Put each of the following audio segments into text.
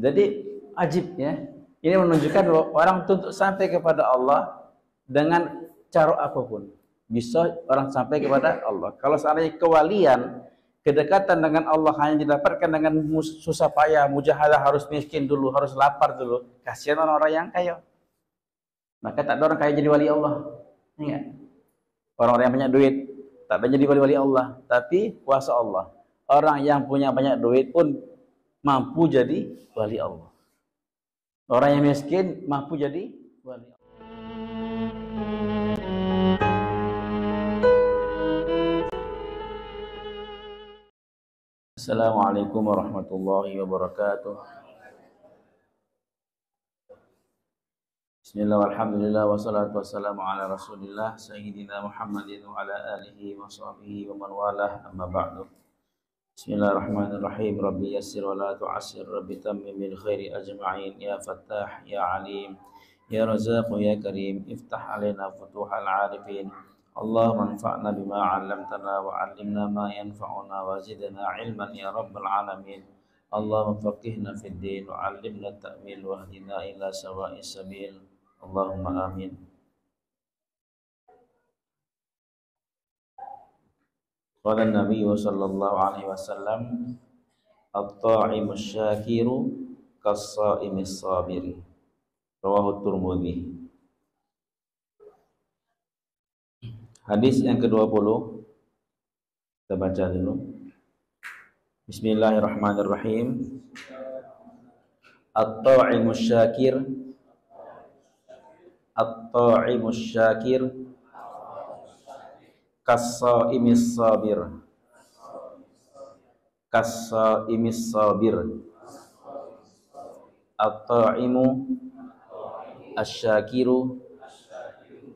Jadi ajib ya. Ini menunjukkan bahwa orang untuk sampai kepada Allah dengan cara apapun. Bisa orang sampai kepada Allah. Kalau seandainya kewalian, kedekatan dengan Allah hanya didapatkan dengan susah payah, mujahadah, harus miskin dulu, harus lapar dulu. Kasihan orang-orang yang kaya. Maka tak ada orang kaya jadi wali Allah. Ingat. Orang-orang yang banyak duit tak ada jadi wali-wali Allah, tapi kuasa Allah. Orang yang punya banyak duit pun mampu jadi wali Allah. Orang yang miskin mampu jadi wali Allah. Assalamualaikum warahmatullahi wabarakatuh. Bismillah walhamdulillah wassalatu wassalamu ala rasulillah sayyidina Muhammadin wa ala alihi wa sahbihi wa man walah, amma ba'du. Bismillahirrahmanirrahim. Rabbi yassir wa la tu'assir, Rabbi tammim bil khairi ajma'in, ya Fattah ya Alim ya Razzaq ya Karim, iftah alaina futuhal arifin. Allahumma anfa'na bima 'allamtana wa 'allimna ma yanfa'una wa zidna ilman ya rabbal alamin. Allahumma faqihna fid din wa 'allimna at-ta'wil wa hdina ila sawa'is sabil. Allahumma amin. Qala Nabi sallallahu alaihi wasallam, at-ta'imu syakiru kas-sa'imis sabiri. Rawahu Tirmidzi. Hadis yang ke-20 kita baca dulu. Bismillahirrahmanirrahim. At-ta'imu syakir, at-ta'imu syakir kas-sa'imis sabir, kas-sa'imis sabir. At-ta'imu asy-syakiru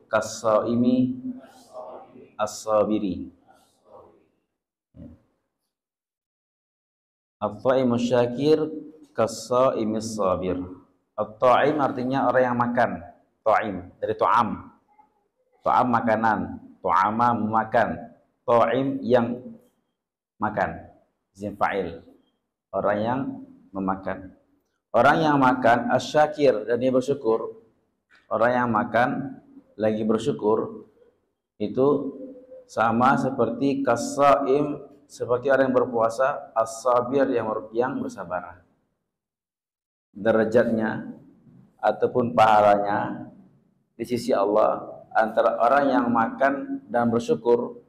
kas-sa'imi as-sabiri. At-ta'imu syakir kas-sa'imis sabir. At-ta'im artinya orang yang makan. Ta'im dari ta'am. Ta'am makanan. Ta'ama makan. Ta'im yang makan. Izin fa'il. Orang yang memakan. Orang yang makan asy-syakir dan dia bersyukur. Orang yang makan lagi bersyukur itu sama seperti kas-sa'im, seperti orang yang berpuasa, as-sabir yang bersabar. Derajatnya ataupun pahalanya di sisi Allah antara orang yang makan dan bersyukur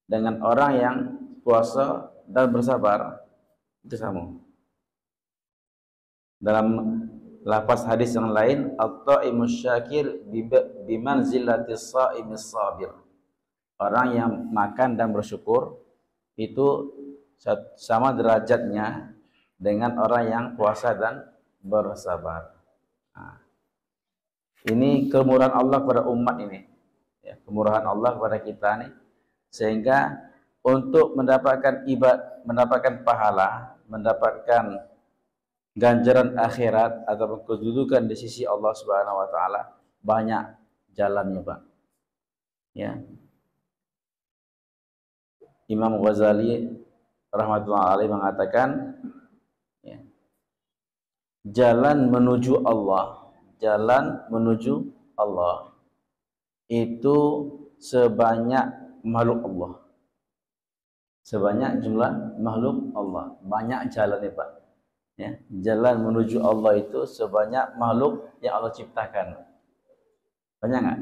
dengan orang yang puasa dan bersabar itu sama. Dalam lafaz hadis yang lain, at-ta'imus syakir bimanzilatis sha'imis sabir. Orang yang makan dan bersyukur itu sama derajatnya dengan orang yang puasa dan bersabar. Nah, ini kemurahan Allah kepada umat ini, ya, kemurahan Allah kepada kita nih, sehingga untuk mendapatkan mendapatkan pahala, mendapatkan ganjaran akhirat ataupun kedudukan di sisi Allah Subhanahu wa taala banyak jalannya, Pak. Ya. Imam Ghazali rahmatullahi alaihi mengatakan, ya, jalan menuju Allah, jalan menuju Allah itu sebanyak makhluk Allah. Sebanyak jumlah makhluk Allah, banyak jalannya, Pak. Ya, jalan menuju Allah itu sebanyak makhluk yang Allah ciptakan. Banyak nggak?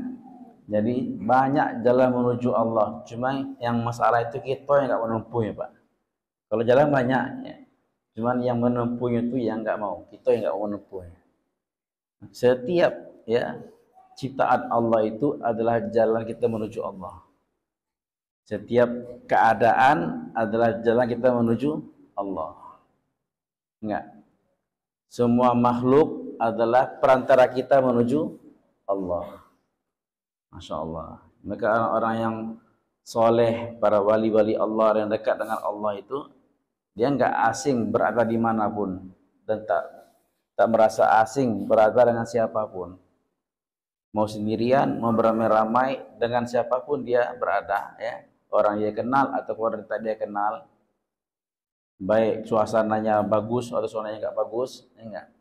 Jadi banyak jalan menuju Allah. Cuma yang masalah itu kita yang nggak menempuhnya, Pak. Kalau jalan banyak, ya. Cuman yang menempuhnya itu yang nggak mau. Kita yang nggak mau menempuhnya. Setiap ya ciptaan Allah itu adalah jalan kita menuju Allah. Setiap keadaan adalah jalan kita menuju Allah. Enggak. Semua makhluk adalah perantara kita menuju Allah. Masya Allah. Maka orang-orang yang soleh, para wali-wali Allah yang dekat dengan Allah itu, dia enggak asing berada dimanapun dan tak merasa asing berada dengan siapapun. Mau sendirian, mau beramai-ramai dengan siapapun dia berada, ya. Orang dia kenal ataupun orang tak dia kenal, baik suasananya bagus atau suasananya enggak bagus, enggak.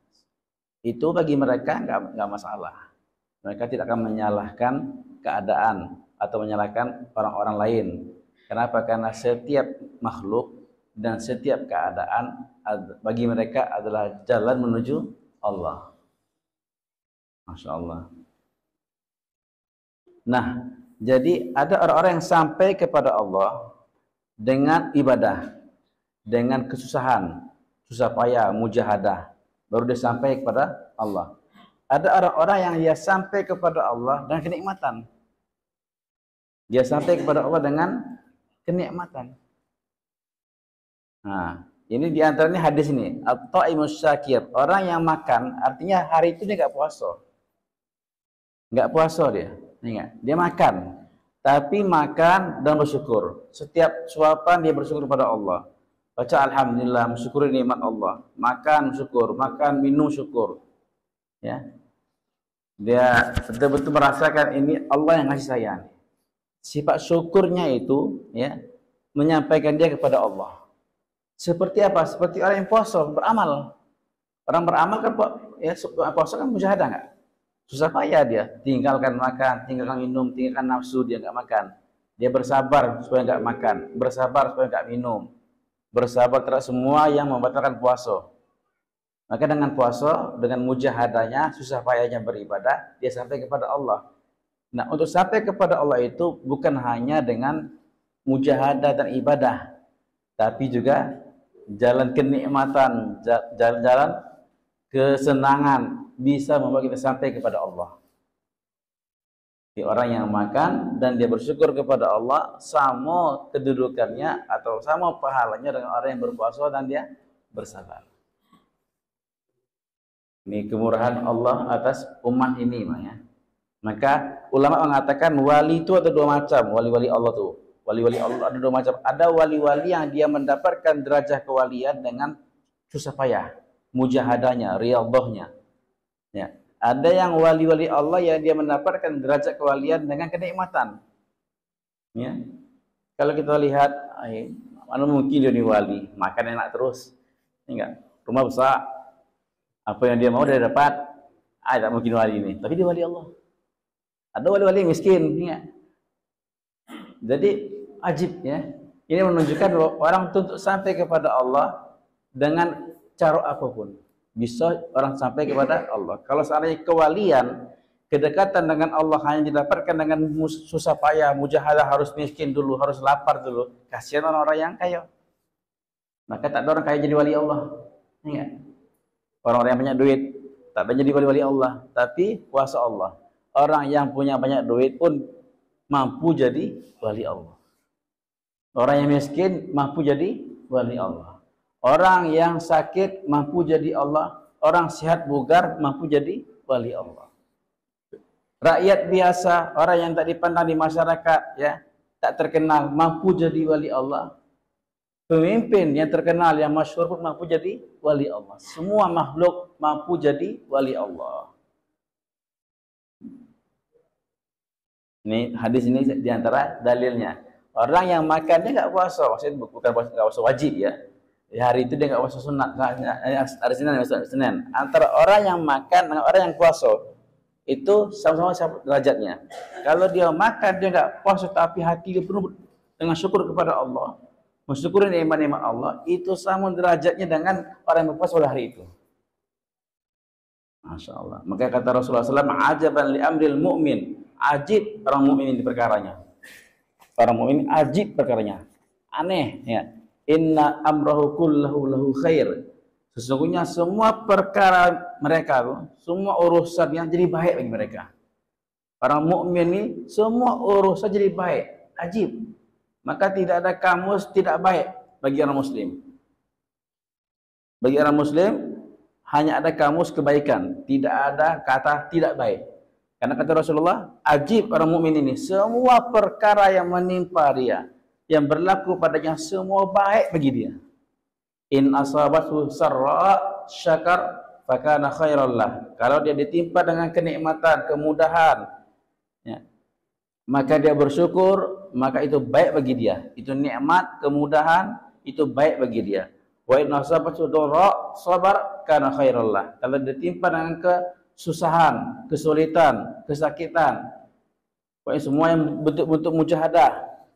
Itu bagi mereka enggak masalah. Mereka tidak akan menyalahkan keadaan atau menyalahkan orang-orang lain. Kenapa? Karena setiap makhluk dan setiap keadaan bagi mereka adalah jalan menuju Allah. Masya Allah. Nah, jadi ada orang-orang yang sampai kepada Allah dengan ibadah, dengan kesusahan, susah payah, mujahadah, baru dia sampai kepada Allah. Ada orang-orang yang dia sampai kepada Allah dengan kenikmatan. Dia sampai kepada Allah dengan kenikmatan. Nah, ini diantaranya hadis ini. At-ta'imus syakir. Orang yang makan, artinya hari itu dia enggak puasa. Enggak puasa dia. Ingat, dia makan. Tapi makan dan bersyukur. Setiap suapan dia bersyukur kepada Allah. Baca alhamdulillah, mensyukuri nikmat Allah. Makan syukur, makan minum syukur. Ya. Dia betul-betul merasakan ini Allah yang ngasih saya. Sifat syukurnya itu ya menyampaikan dia kepada Allah. Seperti apa? Seperti orang yang puasa, beramal. Orang beramal kan ya puasa kan mujahadah enggak? Susah payah dia, tinggalkan makan, tinggalkan minum, tinggalkan nafsu, dia enggak makan. Dia bersabar supaya enggak makan, bersabar supaya enggak minum. Bersabar terhadap semua yang membatalkan puasa. Maka dengan puasa, dengan mujahadahnya, susah payahnya beribadah, dia sampai kepada Allah. Nah, untuk sampai kepada Allah itu bukan hanya dengan mujahadah dan ibadah, tapi juga jalan kenikmatan, jalan-jalan kesenangan bisa membawa kita sampai kepada Allah. Jadi orang yang makan dan dia bersyukur kepada Allah sama kedudukannya atau sama pahalanya dengan orang yang berpuasa dan dia bersabar. Ini kemurahan Allah atas umat ini, ya. Maka ulama mengatakan wali itu ada dua macam, wali-wali Allah tuh. Wali-wali Allah ada dua macam. Ada wali-wali yang dia mendapatkan derajah kewalian dengan susah payah, mujahadahnya, riyadhahnya. Ya. Ada yang wali-wali Allah yang dia mendapatkan derajat kewalian dengan kenikmatan. Ya. Kalau kita lihat, mana mungkin dia ini wali, makan enak terus. Enggak, rumah besar. Apa yang dia mau dia dapat. Tak mungkin wali ini. Tapi dia wali Allah. Ada wali-wali miskin, ya. Jadi ajib, ya. Ini menunjukkan bahwa orang untuk sampai kepada Allah dengan cara apapun bisa orang sampai kepada Allah. Kalau seandainya kewalian, kedekatan dengan Allah hanya didapatkan dengan susah payah, mujahadah, harus miskin dulu, harus lapar dulu. Kasihan orang-orang yang kaya. Maka tak ada orang kaya jadi wali Allah. Ya. Orang-orang yang banyak duit tak ada jadi wali-wali Allah, tapi kuasa Allah. Orang yang punya banyak duit pun mampu jadi wali Allah. Orang yang miskin mampu jadi wali Allah. Orang yang sakit mampu jadi Allah. Orang sehat bugar mampu jadi wali Allah. Rakyat biasa, orang yang tak dipandang di masyarakat, ya, tak terkenal, mampu jadi wali Allah. Pemimpin yang terkenal, yang masyhur pun mampu jadi wali Allah. Semua makhluk mampu jadi wali Allah. Ini hadis ini diantara dalilnya. Orang yang makannya nggak puasa, maksudnya bukan puasa wajib, ya. Di hari itu dia nggak puasa sunat, hari Senin. Antara orang yang makan dengan orang yang puasa itu sama-sama derajatnya. Kalau dia makan dia nggak puasa tapi hati dia penuh dengan syukur kepada Allah, mensyukuri nikmat-nikmat Allah, itu sama derajatnya dengan orang yang berpuasa pada hari itu. Masya Allah. Maka kata Rasulullah SAW, ajaban li amril mu'min. Ajib orang mukmin ini perkaranya. Orang mukmin ajib perkaranya. Aneh, ya. Inna amrahu kullahu lahu khair. Sesungguhnya semua perkara mereka, semua urusannya jadi baik bagi mereka. Orang mukmin ini semua urusan jadi baik, ajib. Maka tidak ada kamus tidak baik bagi orang muslim. Bagi orang muslim hanya ada kamus kebaikan, tidak ada kata tidak baik. Karena kata Rasulullah, ajib orang mukmin ini, semua perkara yang menimpa dia, yang berlaku padanya semua baik bagi dia. In asabathu sarra syakar fakana khairal lah. Kalau dia ditimpa dengan kenikmatan, kemudahan, ya, maka dia bersyukur, maka itu baik bagi dia. Itu nikmat, kemudahan, itu baik bagi dia. Wa in asabatu dharra sabar kana khairal lah. Kalau ditimpa dengan kesusahan, kesulitan, kesakitan, pokoknya semua yang bentuk-bentuk mujahadah,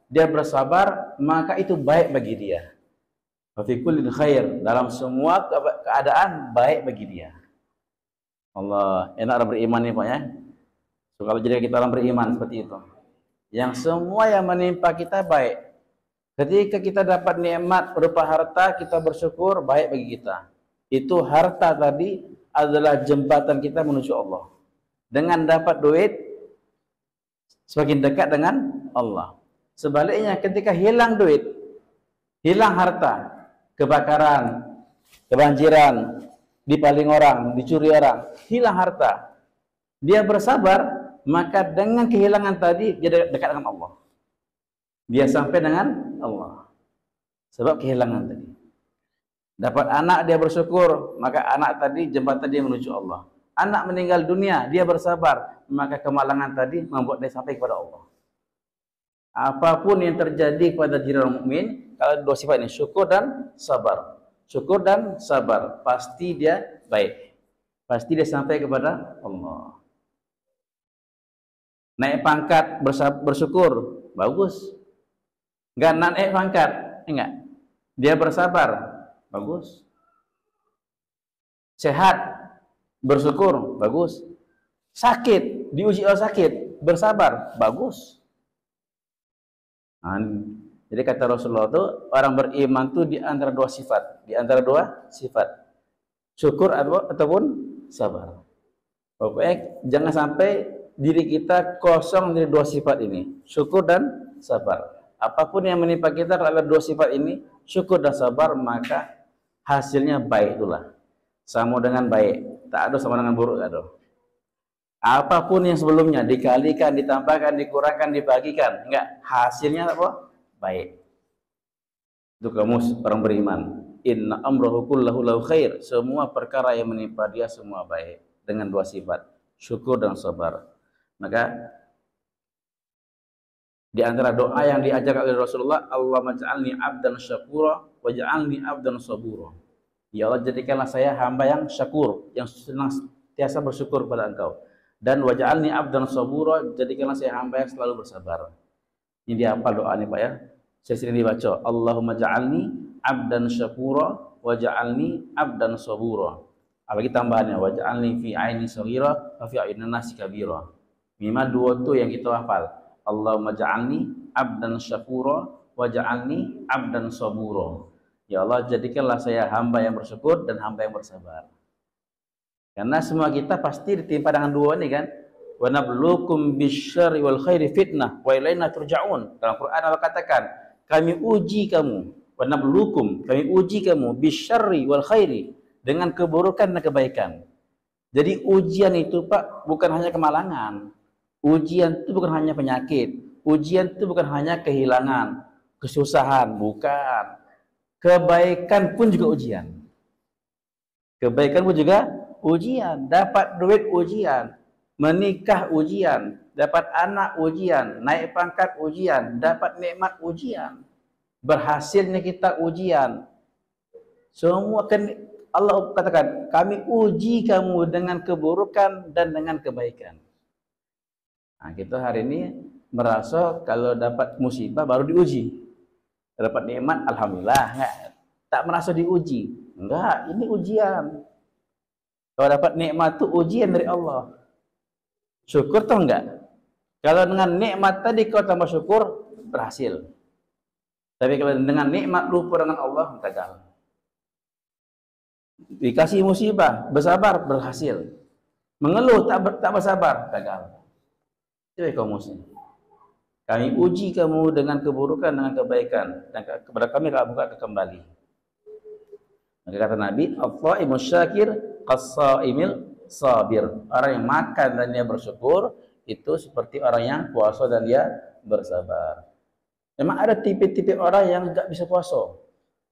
dia bersabar, maka itu baik bagi dia. Wa fi kullin khair, dalam semua keadaan baik bagi dia. Allah, enak orang beriman nih Pak ya. So, kalau jadi kita orang beriman seperti itu, yang semua yang menimpa kita baik. Ketika kita dapat nikmat berupa harta, kita bersyukur, baik bagi kita. Itu harta tadi adalah jembatan kita menuju Allah. Dengan dapat duit, semakin dekat dengan Allah. Sebaliknya ketika hilang duit, hilang harta, kebakaran, kebanjiran, dipaling orang, dicuri orang, hilang harta, dia bersabar, maka dengan kehilangan tadi dia dekat dengan Allah. Dia sampai dengan Allah. Sebab kehilangan tadi. Dapat anak dia bersyukur, maka anak tadi jembatan dia menuju Allah. Anak meninggal dunia, dia bersabar, maka kemalangan tadi membuat dia sampai kepada Allah. Apapun yang terjadi kepada diri orang mukmin, kalau dua sifat ini, syukur dan sabar. Syukur dan sabar, pasti dia baik. Pasti dia sampai kepada Allah. Naik pangkat, bersyukur, bagus. Enggak naik pangkat, enggak. Dia bersabar, bagus. Sehat, bersyukur, bagus. Sakit, diuji oleh sakit, bersabar, bagus. Nah, jadi kata Rasulullah itu orang beriman itu di antara dua sifat, di antara dua sifat, syukur ataupun sabar. Pokoknya jangan sampai diri kita kosong dari dua sifat ini, syukur dan sabar. Apapun yang menimpa kita adalah dua sifat ini, syukur dan sabar, maka hasilnya baik itulah. Sama dengan baik, tak ada sama dengan buruk, tak ada. Apapun yang sebelumnya dikalikan, ditambahkan, dikurangkan, dibagikan, enggak, hasilnya apa? Baik. Itu kamus orang beriman. Inna amrahu kullahu lahu khair. Semua perkara yang menimpa dia semua baik dengan dua sifat, syukur dan sabar. Maka di antara doa yang diajarkan oleh Rasulullah, Allahumma ja'alni abdan syakura wa ja'alni abdan sabura. Ya Allah, jadikanlah saya hamba yang syakur, yang senantiasa bersyukur kepada Engkau. Dan wa ja'alni abdan sabura, jadikanlah saya hamba yang selalu bersabar. Ini dia apa doa ini Pak ya? Saya sering dibaca, Allahumma ja'alni abdan syakura wa ja'alni abdan sabura. Apalagi tambahannya, wa ja'alni fi aini saghira wa fi aini nasi kabira. Minimal dua itu yang kita hafal. Allahumma ja'alni abdan syakura wa ja'alni abdan sabura. Ya Allah, jadikanlah saya hamba yang bersyukur dan hamba yang bersabar. Karena semua kita pasti ditimpa dengan dua ini kan. Wa nabluukum bisyarri wal khairi fitnah wa ilaina turja'un. Dalam Quran Allah katakan, kami uji kamu, wa nabluukum, kami uji kamu bisyarri wal khairi, dengan keburukan dan kebaikan. Jadi ujian itu Pak bukan hanya kemalangan. Ujian itu bukan hanya penyakit, ujian itu bukan hanya kehilangan, kesusahan, bukan. Kebaikan pun juga ujian. Kebaikan pun juga ujian. Dapat duit ujian, menikah ujian, dapat anak ujian, naik pangkat ujian, dapat nikmat ujian, berhasilnya kita ujian. Semua kan Allah katakan, kami uji kamu dengan keburukan dan dengan kebaikan. Nah, kita hari ini merasa kalau dapat musibah baru diuji. Dapat nikmat, alhamdulillah, enggak. Tak merasa diuji. Enggak, ini ujian. Kalau dapat nikmat itu ujian dari Allah. Syukur atau enggak? Kalau dengan nikmat tadi kau tambah syukur, berhasil. Tapi kalau dengan nikmat lupa dengan Allah, gagal. Dikasih musibah, bersabar, berhasil. Mengeluh, tak bersabar, gagal. Jadi kaum muslim, kami uji kamu dengan keburukan, dengan kebaikan, dan kepada kami kamu buka kembali. Maka kata Nabi, Al-Ta'imus syakir qas-sa'imil sabir. Orang yang makan dan dia bersyukur itu seperti orang yang puasa dan dia bersabar. Memang ada tipe-tipe orang yang enggak bisa puasa.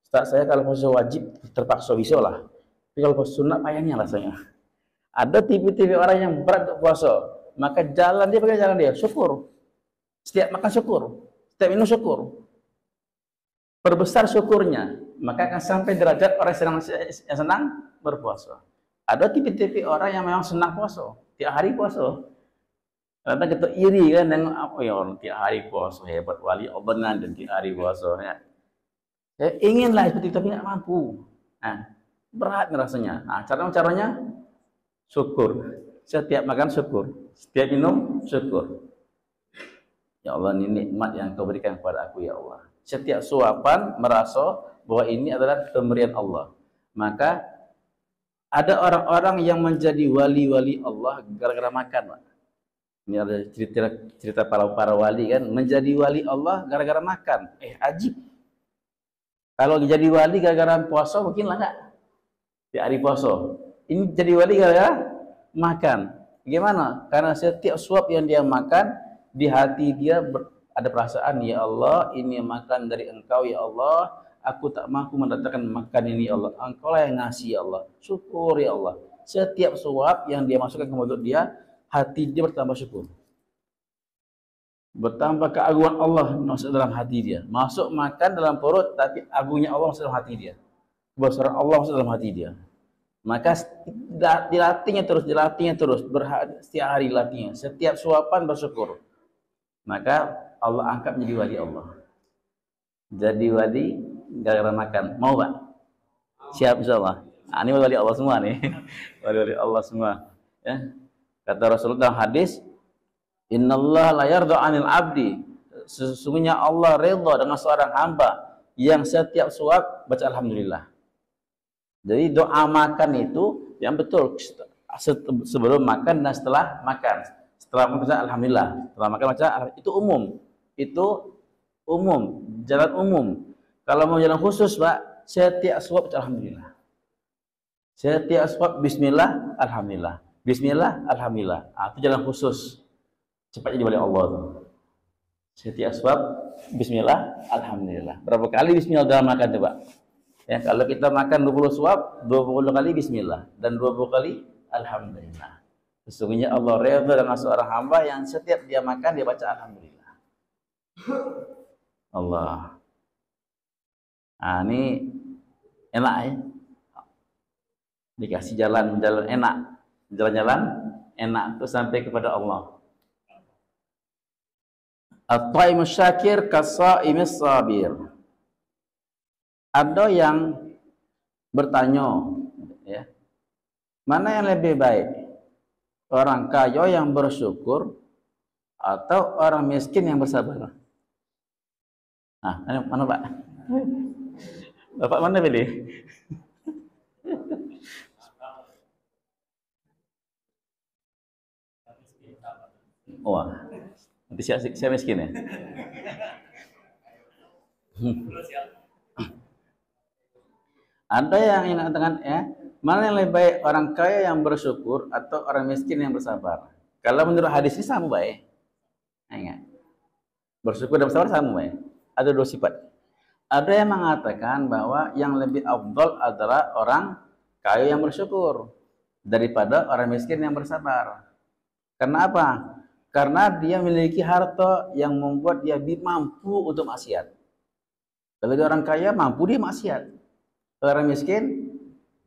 Ustaz, saya kalau puasa wajib terpaksa bisa lah. Tapi kalau puasa sunat payahnya rasanya. Ada tipe-tipe orang yang berat untuk puasa. Maka jalan dia pakai jalan dia, syukur. Setiap makan syukur, setiap minum syukur. Perbesar syukurnya. maka akan sampai derajat orang yang senang berpuasa. Ada tipe-tipe orang yang memang senang puasa, tiap hari puasa. Kadang kita iri kan dengan apa ya orang tiap hari puasa, hebat wali Allah dan tiap hari puasa. Ya. Saya inginlah seperti itu tapi tidak mampu. Nah, berat rasanya. Nah, caranya syukur. Setiap makan syukur, setiap minum syukur. Ya Allah, ini nikmat yang Kau berikan kepada aku ya Allah. Setiap suapan merasa bahwa ini adalah pemberian Allah. Maka ada orang-orang yang menjadi wali-wali Allah gara-gara makan, Pak. Ini ada cerita para wali kan, menjadi wali Allah gara-gara makan. Ajib. Kalau jadi wali gara-gara puasa mungkin lah enggak? Di hari puasa. Ini jadi wali gara-gara makan. Gimana? Karena setiap suap yang dia makan, di hati dia ada perasaan, ya Allah, ini makan dari Engkau ya Allah, aku tak mampu mendatangkan makan ini ya Allah, Engkau lah yang ngasih ya Allah, syukur ya Allah. Setiap suap yang dia masukkan ke mulut dia, hati dia bertambah syukur, bertambah keagungan Allah masuk dalam hati dia. Masuk makan dalam perut, tapi agungnya Allah masuk dalam hati dia, kebesaran Allah masuk dalam hati dia. Maka dilatihnya terus, setiap hari latihnya, setiap suapan bersyukur. Maka Allah angkat menjadi wali Allah. Jadi wali gara-gara makan. Mau Pak? Siap insyaAllah. Nah, ini wali Allah semua nih. Wali Allah semua. Ya. Kata Rasulullah dalam hadis, Innallaha la yarda 'anil 'abdi. Sesungguhnya Allah redha dengan seorang hamba yang setiap suap baca alhamdulillah. Jadi doa makan itu yang betul sebelum makan dan setelah makan. Setelah makan baca alhamdulillah, setelah makan baca itu umum. Itu umum, jalan umum. Kalau mau jalan khusus, Pak, setiap suap baca alhamdulillah. Setiap suap bismillah, alhamdulillah. Bismillah, alhamdulillah. Itu jalan khusus. Cepatnya dibalik Allah tuh. Setiap suap bismillah, alhamdulillah. Berapa kali bismillah dalam makan tuh, Pak? Ya, kalau kita makan 20 suap, 20 kali bismillah dan 20 kali alhamdulillah. Sesungguhnya Allah redha dengan seorang hamba yang setiap dia makan dia baca alhamdulillah. Allah. Nah, ini enak ya. Dikasih jalan enak. Jalan-jalan enak tuh sampai kepada Allah. At-taimus syakir kasaimis sabir. Ada yang bertanya, ya, mana yang lebih baik? Orang kaya yang bersyukur atau orang miskin yang bersabar? Nah, mana Pak? Bapak mana pilih? Wah, nanti saya miskin ya? Ada yang mengatakan ya, mana yang lebih baik, orang kaya yang bersyukur atau orang miskin yang bersabar? Kalau menurut hadis ini sama baik. Ingat. Bersyukur dan bersabar sama baik. Ada dua sifat. Ada yang mengatakan bahwa yang lebih afdal adalah orang kaya yang bersyukur daripada orang miskin yang bersabar. Karena apa? Karena dia memiliki harta yang membuat dia mampu untuk maksiat. Kalau dia orang kaya mampu dia maksiat. Orang miskin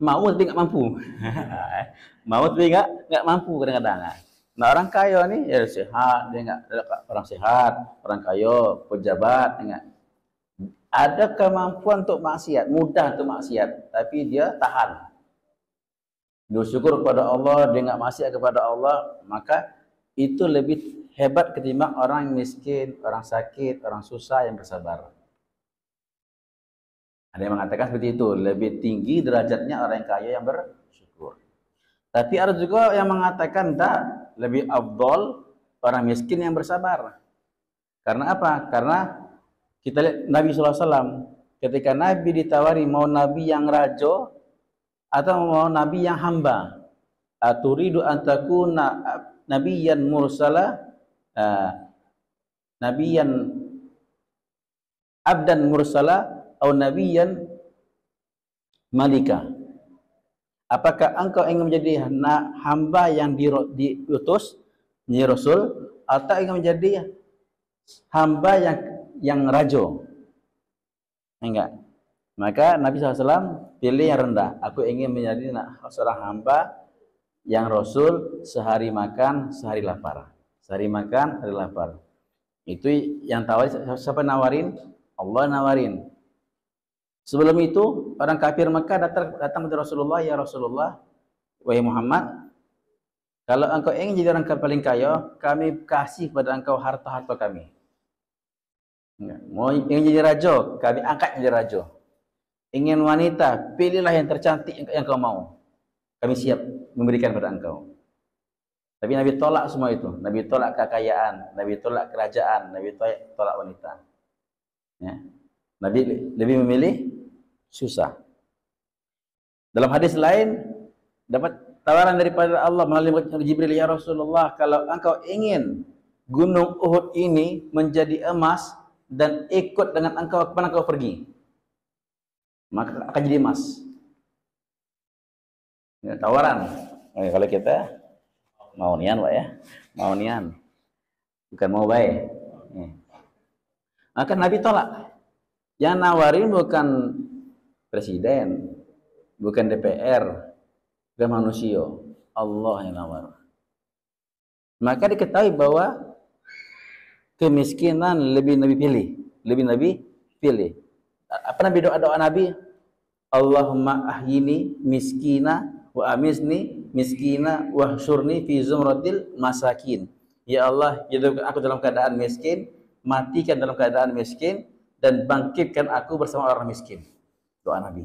mau tapi nggak mampu. Mau tapi nggak mampu kadang-kadang. Nah, orang kaya nih ya sehat, dia nggak orang sehat, orang kaya, pejabat, enggak. Ada kemampuan untuk maksiat, mudah untuk maksiat, tapi dia tahan. Dia syukur kepada Allah, dia nggak maksiat kepada Allah, maka itu lebih hebat ketimbang orang miskin, orang sakit, orang susah yang bersabar. Ada yang mengatakan seperti itu, lebih tinggi derajatnya orang yang kaya yang bersyukur. Tapi ada juga yang mengatakan tak, lebih afdal orang miskin yang bersabar. Karena apa? Karena kita lihat Nabi SAW, ketika Nabi ditawari mau Nabi yang raja atau mau Nabi yang hamba. Aturidu antakuna nabiyan mursala, nabiyan abdan mursala atau nabiyan malika. Apakah engkau ingin menjadi hamba yang diutus menjadi rasul atau ingin menjadi hamba yang raja? Enggak. Maka Nabi SAW pilih yang rendah. Aku ingin menjadi seorang hamba yang Rasul sehari makan, sehari lapar. Sehari makan, sehari lapar. Itu yang tawarin. Siapa nawarin? Allah nawarin. Sebelum itu orang kafir Mekah datang kepada Rasulullah, ya Rasulullah, wahai Muhammad, kalau engkau ingin jadi orang paling kaya, kami kasih kepada engkau harta-harta kami. Mau ingin jadi raja, kami angkat menjadi raja. Ingin wanita, pilihlah yang tercantik yang kau mau. Kami siap memberikan kepada engkau. Tapi Nabi tolak semua itu. Nabi tolak kekayaan, Nabi tolak kerajaan, Nabi tolak wanita. Ya. Nabi lebih memilih susah. Dalam hadis lain dapat tawaran daripada Allah melalui Jibril, ya Rasulullah, kalau engkau ingin gunung Uhud ini menjadi emas dan ikut dengan engkau kemana engkau pergi, maka akan jadi emas. Ya, tawaran. Kalau kita mau nian, Pak ya, mau nian, bukan mau baik. Maka Nabi tolak. Yang nawarin bukan presiden, bukan DPR, bukan manusia, Allah yang nawar. Maka diketahui bahwa kemiskinan lebih Nabi pilih. Apa Nabi doa Nabi? Allahumma ahyini miskina wa amisni miskina wa hsyurni fi zumratil masakin. Ya Allah, hidupkan aku dalam keadaan miskin, matikan dalam keadaan miskin, dan bangkitkan aku bersama orang miskin. Doa Nabi.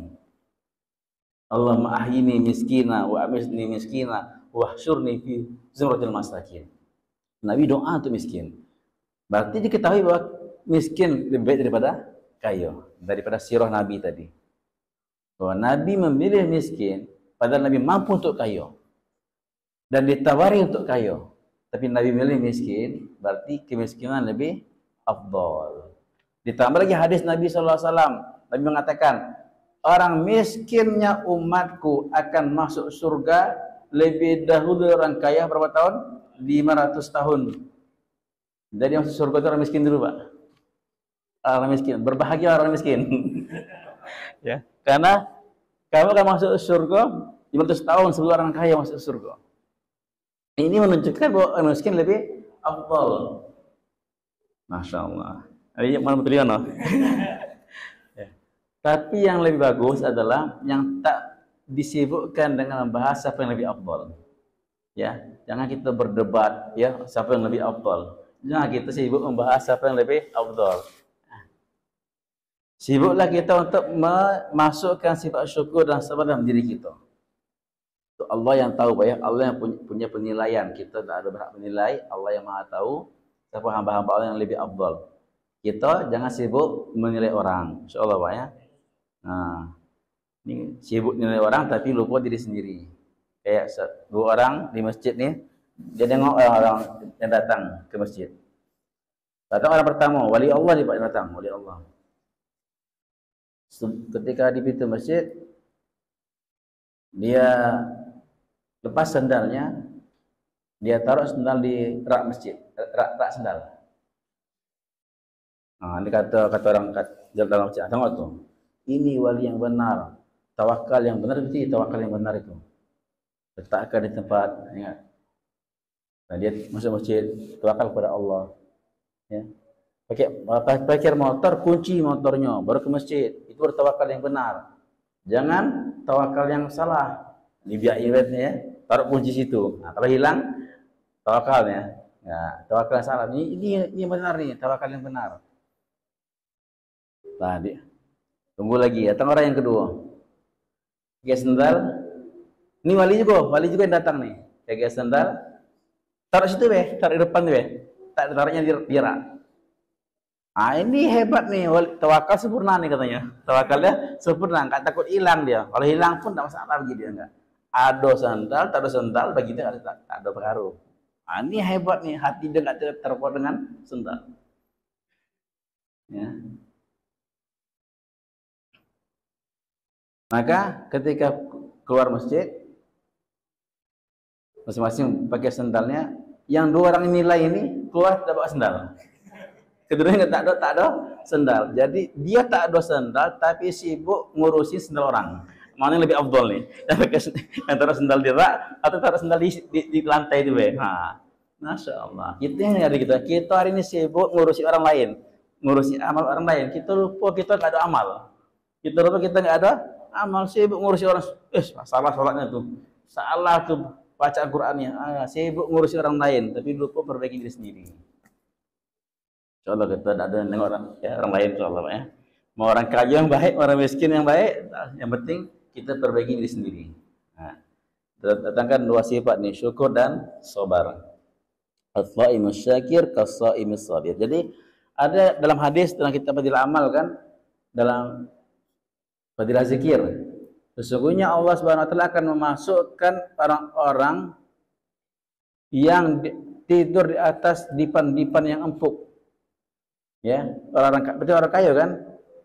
Allahumma ahyini miskina wa amisni miskina wa hsyurni fi zumratil masakin. Nabi doa untuk miskin. Berarti diketahui bahwa miskin lebih baik daripada kaya, daripada sirah Nabi tadi. Bahwa Nabi memilih miskin, padahal Nabi mampu untuk kaya. Dan ditawari untuk kaya. Tapi Nabi memilih miskin, berarti kemiskinan lebih afdal. Ditambah lagi hadis Nabi SAW. Nabi mengatakan, orang miskinnya umatku akan masuk surga lebih dahulu orang kaya berapa tahun? 500 tahun. Jadi masuk surga itu orang miskin dulu, Pak. Orang miskin, berbahagia orang miskin. Ya, karena kamu akan masuk surga 500 tahun sebelum orang kaya masuk surga. Ini menunjukkan bahwa orang miskin lebih afdal. Masya Allah. Ini mana betul ya? Tapi yang lebih bagus adalah yang tak disibukkan dengan bahasa siapa yang lebih afdal. Ya, jangan kita berdebat ya siapa yang lebih afdal. Jangan kita sibuk membahas siapa yang lebih afdal. Sibuklah kita untuk memasukkan sifat syukur dan sabar dalam diri kita. Itu Allah yang tahu, Pak ya. Allah yang punya penilaian. Kita tak ada berhak menilai. Allah yang Maha tahu siapa hamba-hamba Allah yang lebih afdal. Kita jangan sibuk menilai orang. Insyaallah, Pak ya. Nah, ini sibuk menilai orang tapi lupa diri sendiri. Kayak dua orang di masjid nih, dia tengok orang yang datang ke masjid. Datang orang pertama, wali Allah dia datang, wali Allah. Ketika di pintu masjid, dia lepas sandalnya, dia taruh sandal di rak masjid, rak sandal. Nah, ini kata orang dalam masjid, tengok tuh, ini wali yang benar, tawakal yang benar, itu tawakal yang benar itu. Letakkan di tempat, ingat. Nah, dia masuk masjid, tawakal kepada Allah. Ya. Pakai motor, kunci motornya, baru ke masjid. Itu bertawakal yang benar. Jangan tawakal yang salah. Ini biar ibaratnya ya, taruh kunci situ. Nah, kalau hilang tawakalnya, ya, tawakal yang salah. Ini benar nih, tawakal yang benar. Tadi tunggu lagi, datang orang yang kedua. Pakai sendal. Ini wali juga yang datang nih. Pakai sendal. Taruh situ taruh di depan tak taruhnya di rak. Ah, ini hebat nih, tawakal sempurna nih katanya. Tawakalnya sempurna, enggak takut hilang dia. Kalau hilang pun enggak masalah bagi dia enggak. Ada sandal, tak ada sandal bagi dia tak ada pengaruh. Ah, ini hebat nih, hati dia enggak terpaut dengan sandal. Ya. Maka ketika keluar masjid, masing-masing pakai sandalnya. Yang dua orang nilai ini keluar tidak bawa sandal. Keduanya tak ada sendal. Jadi dia tak ada sendal tapi sibuk ngurusin sendal orang. Mana yang lebih afdol nih? Antara sendal di rak atau taruh sendal di lantai itu, nah, Masya Allah. Itu yang hari kita. Kita hari ini sibuk ngurusi orang lain, ngurusi amal orang lain. Kita lupa kita nggak ada amal. Kita lupa kita nggak ada amal, sibuk ngurusi orang. Salah sholatnya tuh, salah tuh baca Qurannya. Sibuk ngurusi orang lain, tapi lupa perbaiki diri sendiri. Insyaallah kita ada nengok orang, ya, orang lain insyaallah ya. Mau orang kaya yang baik, orang miskin yang baik, yang penting kita perbaiki diri sendiri. Nah, datangkan dua sifat nih, syukur dan sabar. As-shaimus syakir kas-shaimis sabir. Jadi ada dalam hadis dalam kitab Fadilah Amal kan, dalam Fadilah Zikir, sesungguhnya Allah Subhanahu wa taala akan memasukkan orang-orang yang tidur di atas dipan-dipan yang empuk. Ya, orang kaya kan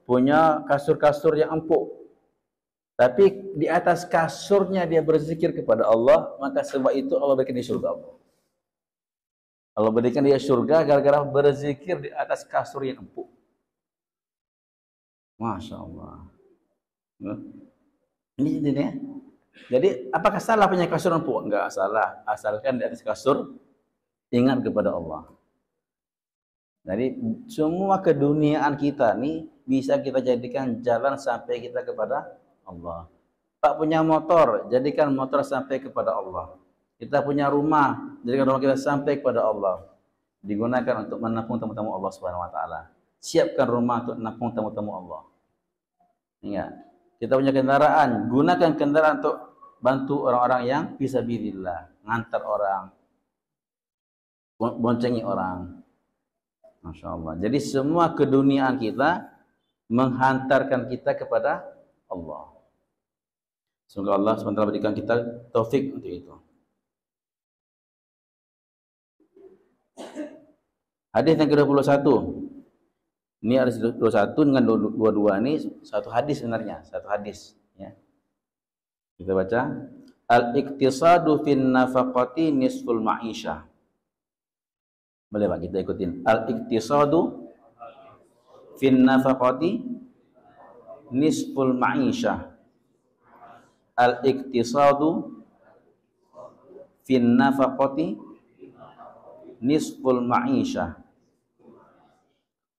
punya kasur-kasur yang empuk. Tapi di atas kasurnya dia berzikir kepada Allah, maka sebab itu Allah berikan dia surga Allah. Allah berikan dia surga gara-gara berzikir di atas kasur yang empuk. Masya Allah. Ini intinya. Jadi apakah salah punya kasur empuk? Enggak salah, asalkan di atas kasur ingat kepada Allah. Jadi semua keduniaan kita nih bisa kita jadikan jalan sampai kita kepada Allah. Pak punya motor, jadikan motor sampai kepada Allah. Kita punya rumah, jadikan rumah kita sampai kepada Allah. Digunakan untuk menampung tamu-tamu Allah Subhanahu wa taala. Siapkan rumah untuk menampung tamu-tamu Allah. Ingat, kita punya kendaraan, gunakan kendaraan untuk bantu orang-orang yang fisabilillah, ngantar orang, boncengi orang. Masya Allah. Jadi semua keduniaan kita menghantarkan kita kepada Allah. Semoga Allah SWT berikan kita taufik untuk itu. Hadis yang ke-21. Ini hadis 21 dengan 22 ini satu hadis sebenarnya, satu hadis ya. Kita baca, al-iqtisadu fin nafaqati nisful ma'isyah. Boleh Pak kita ikutin. Al-iqtisadu fin nafaqati nisful ma'isyah. Al-iqtisadu fin nafaqati nisful ma'isyah.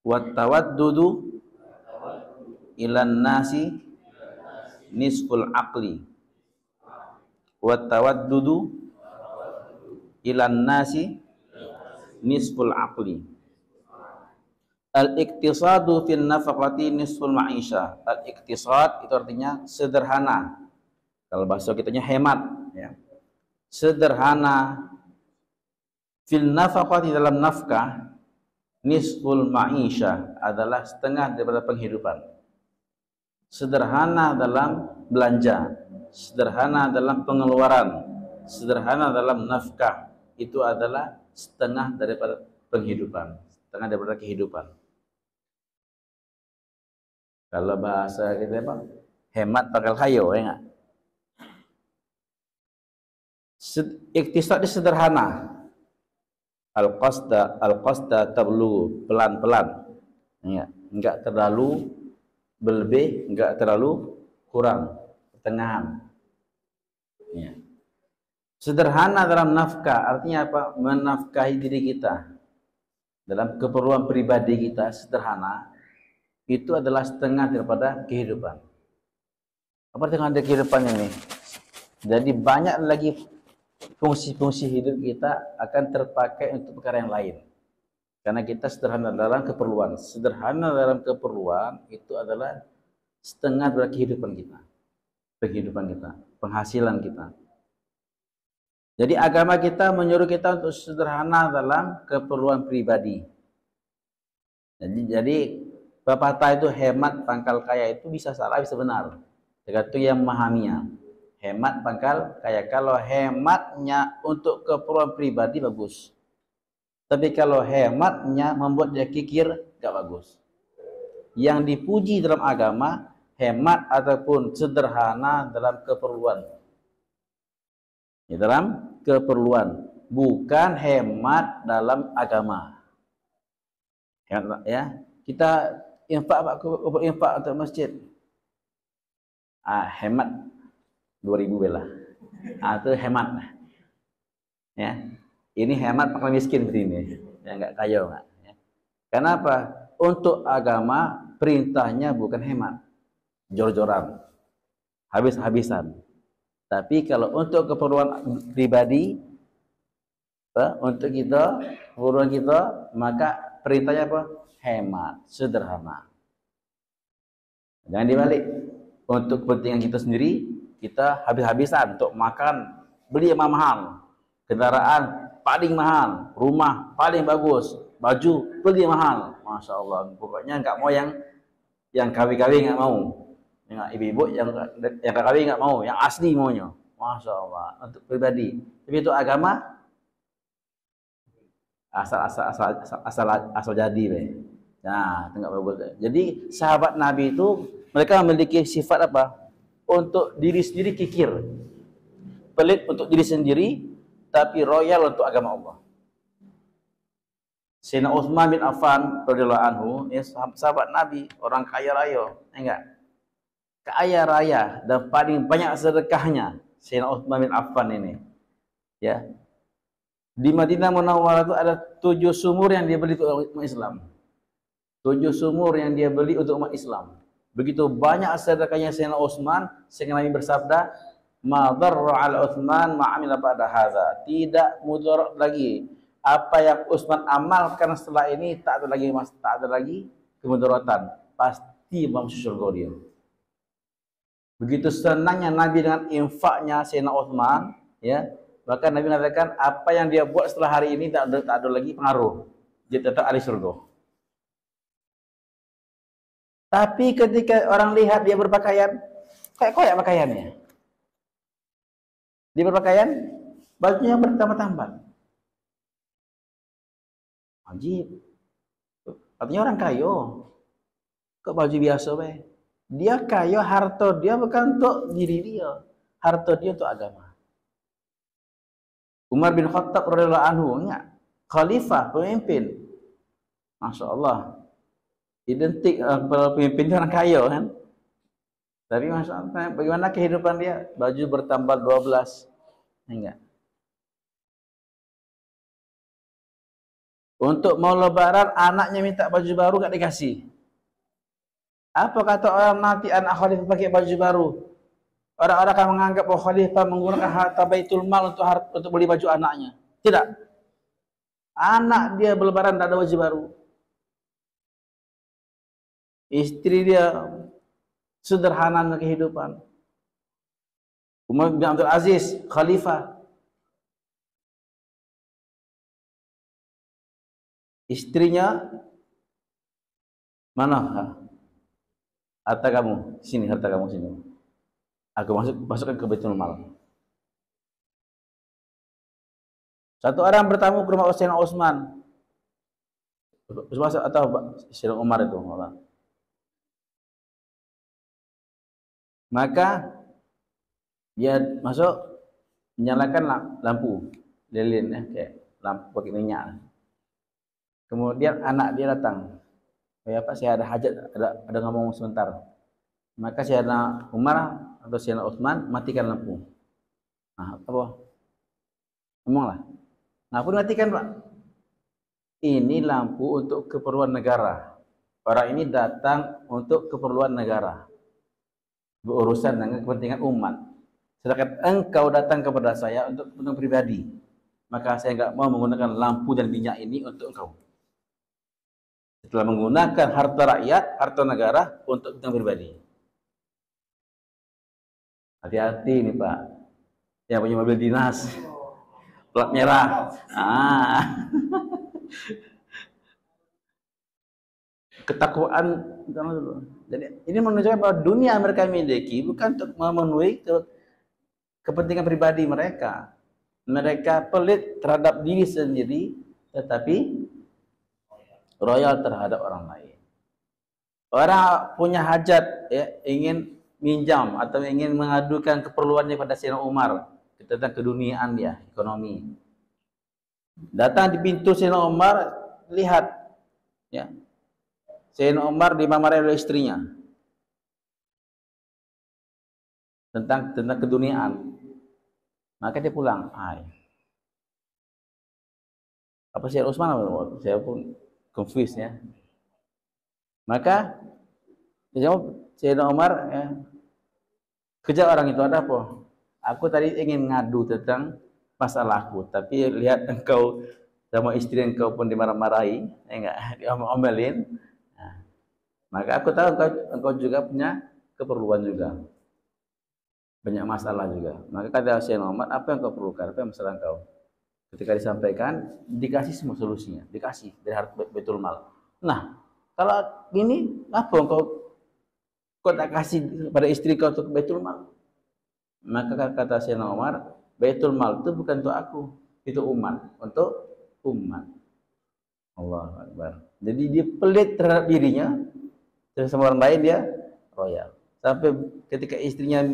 Wa tawaddudu ilan nasi nisful aqli. Wa tawaddudu ilan nasi nisful aqli. Al-iqtisadu fin nafaqati nisful ma'isyah. Al-iqtisad itu artinya sederhana. Kalau bahasa kitanya hemat ya. Sederhana fil nafaqati dalam nafkah, nisful ma'isyah adalah setengah daripada penghidupan. Sederhana dalam belanja, sederhana dalam pengeluaran, sederhana dalam nafkah itu adalah setengah daripada penghidupan, setengah daripada kehidupan. Kalau bahasa kita apa? Hemat pakal hayo, ya enggak? Ikhtisad sederhana. Al-qasda tablu, pelan-pelan. Ya, enggak terlalu berlebih, enggak terlalu kurang, pertengahan. Ya. Sederhana dalam nafkah artinya apa? Menafkahi diri kita. Dalam keperluan pribadi kita sederhana itu adalah setengah daripada kehidupan. Apa dengan kehidupan ini? Jadi banyak lagi fungsi-fungsi hidup kita akan terpakai untuk perkara yang lain. Karena kita sederhana dalam keperluan. Sederhana dalam keperluan itu adalah setengah dari kehidupan kita. Kehidupan kita, penghasilan kita. Jadi agama kita menyuruh kita untuk sederhana dalam keperluan pribadi. Jadi pepatah itu hemat pangkal kaya itu bisa salah, bisa benar. Tergantung yang memahaminya. Hemat pangkal kaya. Kalau hematnya untuk keperluan pribadi bagus. Tapi kalau hematnya membuat dia kikir, gak bagus. Yang dipuji dalam agama, hemat ataupun sederhana dalam keperluan. Di dalam keperluan. Bukan hemat dalam agama. Ya, kita infak untuk masjid. Hemat 2.000 bela. Itu hemat. Ya. Ini hemat pakai miskin seperti ini. Ya, enggak kaya enggak. Ya. Kenapa? Untuk agama perintahnya bukan hemat, jor-joran, habis-habisan. Tapi kalau untuk keperluan pribadi, untuk kita, keperluan kita, maka perintahnya apa? Hemat, sederhana. Jangan dibalik. Untuk kepentingan kita sendiri, kita habis-habisan untuk makan, beli yang mahal, kendaraan paling mahal, rumah paling bagus, baju beli yang mahal. Masya Allah. Pokoknya nggak mau yang kawin-kawin nggak mau, yang ibu-ibu yang kawin nggak mau, yang asli maunya. Masya Allah. Untuk pribadi. Tapi itu agama asal jadi, be. Nah, tengok bagus. Jadi sahabat Nabi itu mereka memiliki sifat apa? Untuk diri sendiri kikir, pelit untuk diri sendiri, tapi royal untuk agama Allah. Sayyidina Utsman bin Affan radhiyallahu anhu, ya, sahabat Nabi, orang kaya raya, enggak? Kaya raya dan paling banyak sedekahnya Sayyidina Utsman bin Affan ini. Ya. Di Madinah Munawwarah itu ada 7 sumur yang dia beli untuk umat Islam. 7 sumur yang dia beli untuk umat Islam. Begitu banyak sedekahnya Sayyidina Utsman, sehingga Nabi bersabda, "Ma dharra 'ala Utsman ma 'amila ba'da hadza." Tidak mudarat lagi apa yang Utsman amalkan setelah ini, tak ada lagi kemudaratan. Pasti masuk surga dia. Begitu senangnya Nabi dengan infaknya Sayyidina Utsman, ya. Bahkan Nabi mengatakan apa yang dia buat setelah hari ini tak ada lagi pengaruh. Dia tetap ahli surga. Tapi ketika orang lihat dia berpakaian, kayak koyak pakaiannya. Dia berpakaian, bajunya bertambah-tambah. Ajib. Artinya orang kaya. Kok baju biasa, be? Dia kaya, harta dia bukan untuk diri dia. Harta dia untuk agama. Umar bin Khattab radhiyallahu anhu, khalifah, pemimpin. Masya Allah. Identik pemimpin orang kaya kan. Tapi Masya Allah, bagaimana kehidupan dia? Baju bertambah 12. Enggak. Untuk mau lebaran, anaknya minta baju baru, enggak dikasih. Apa kata orang nanti anak khalifah pakai baju baru? Orang-orang akan menganggap bahwa khalifah menggunakan harta Baitul Mal untuk beli baju anaknya. Tidak. Anak dia berlebaran tidak ada baju baru. Istri dia sederhana kehidupan. Umar bin Abdul Aziz, khalifah. Istrinya mana? Harta kamu, sini harta kamu sini. Aku masukkan ke Baitul Mal. Satu orang bertamu ke rumah Sayyidina Utsman. Atau Sayyidina Umar itu, maka dia masuk, menyalakan lampu lilin, kayak lampu pakai minyak. Kemudian anak dia datang, Pak, saya ada hajat, ada ngomong sebentar. Maka Sayyidina Umar atau Sayyidina Utsman matikan lampu. Nah, apa? Ngomonglah. Nah, pun matikan, Pak. Ini lampu untuk keperluan negara. Orang ini datang untuk keperluan negara, berurusan dengan kepentingan umat. Sedangkan engkau datang kepada saya untuk kepentingan pribadi, maka saya enggak mau menggunakan lampu dan minyak ini untuk engkau. Setelah menggunakan harta rakyat, harta negara untuk kepentingan pribadi. Hati-hati nih, Pak. Yang punya mobil dinas, plat merah. Ketakwaan. Jadi ini menunjukkan bahwa dunia mereka miliki bukan untuk memenuhi kepentingan pribadi mereka. Mereka pelit terhadap diri sendiri, tetapi royal terhadap orang lain. Orang punya hajat, ya, ingin minjam atau ingin mengadukan keperluannya pada Sayyidina Umar tentang keduniaan dia, ekonomi. Datang di pintu Sayyidina Umar, lihat, ya, Sayyidina Umar dimarahi oleh istrinya tentang keduniaan. Maka dia pulang. Apa Sayyidina Utsman? Saya pun confused ya. Maka Sayyidina Umar kejar orang itu, ada apa? Aku tadi ingin ngadu tentang masalahku, tapi lihat engkau sama istri engkau pun dimarah-marahi, enggak, diomel-omelin. Nah, maka aku tahu engkau juga punya keperluan juga, banyak masalah juga. Maka kata Sayyidina Umar, apa yang kau perlukan, apa yang masalah engkau? Ketika disampaikan, dikasih semua solusinya, dikasih dari harta Baitul Mal. Nah, kalau ini apa kau tak kasih pada istri kau untuk Baitul Mal? Maka kata Sayyidina Umar, Baitul Mal itu bukan untuk aku, itu umat, untuk umat. Allahu Akbar. Jadi dia pelit terhadap dirinya, terus sama orang lain dia royal. Sampai ketika istrinya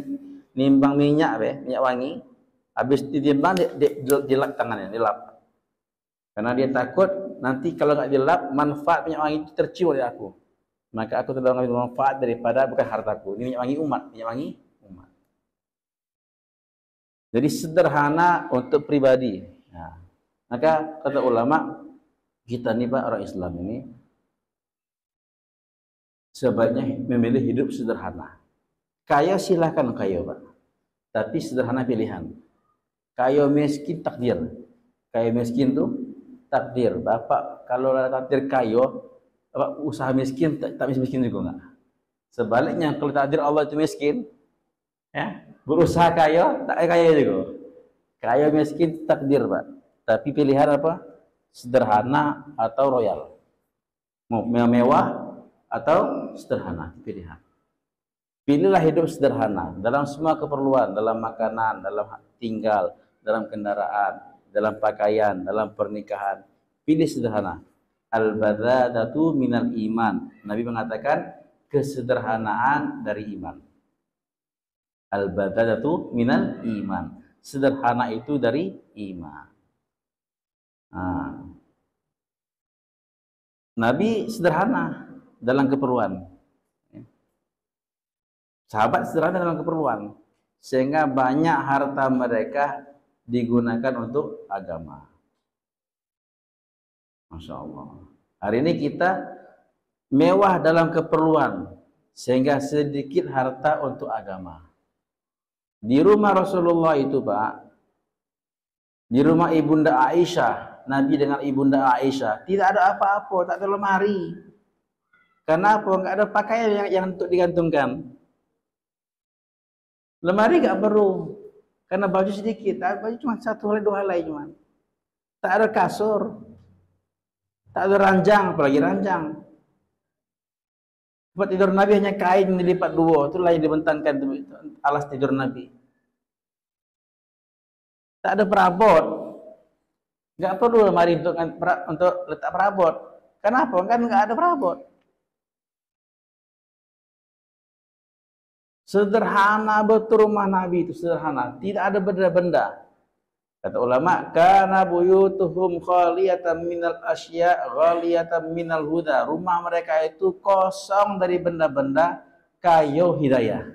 nimbang minyak wangi, habis ditimbang dilap tangannya, dilap. Karena dia takut nanti kalau nggak dilap, manfaat minyak wangi itu tercium oleh aku. Maka aku telah mengambil manfaat daripada bukan hartaku. Ini minyak wangi umat, minyak wangi umat. Jadi sederhana untuk pribadi. Nah, maka kata ulama, kita nih Pak, orang Islam ini sebaiknya memilih hidup sederhana. Kaya silahkan kaya Pak, tapi sederhana pilihan. Kaya miskin takdir. Kaya miskin tuh takdir. Bapak kalau takdir kaya, Bapak usaha miskin tak miskin juga enggak. Sebaliknya kalau takdir Allah itu miskin, ya, berusaha kaya tak kaya juga. Kaya miskin takdir Pak. Tapi pilihan apa? Sederhana atau royal. Mau mewah atau sederhana, pilihan. Pilihlah hidup sederhana dalam semua keperluan, dalam makanan, dalam tinggal, dalam kendaraan, dalam pakaian, dalam pernikahan. Pilih sederhana. Al-badadatu minal iman. Nabi mengatakan kesederhanaan dari iman. Al-badadatu minal iman. Sederhana itu dari iman. Nabi sederhana dalam keperluan. Sahabat sederhana dalam keperluan, sehingga banyak harta mereka digunakan untuk agama. Masya Allah. Hari ini kita mewah dalam keperluan, sehingga sedikit harta untuk agama. Di rumah Rasulullah itu Pak, di rumah Ibunda Aisyah, Nabi dengan Ibunda Aisyah, tidak ada apa-apa, tak ada lemari. Kenapa? Enggak ada pakaian yang untuk digantungkan. Lemari enggak perlu, karena baju sedikit, baju cuma satu helai dua helai cuma. Tak ada kasur, tak ada ranjang, apalagi ranjang. Tempat tidur Nabi hanya kain dilipat dua, itulah yang dibentangkan alas tidur Nabi. Tak ada perabot, nggak perlu lemari untuk letak perabot. Kenapa? Kan nggak ada perabot. Sederhana betul rumah Nabi itu, sederhana, tidak ada benda-benda. Kata ulama, kana buyutuhum khaliyatan minal asya, ghaliyatan minal huda. Rumah mereka itu kosong dari benda-benda, kaya hidayah.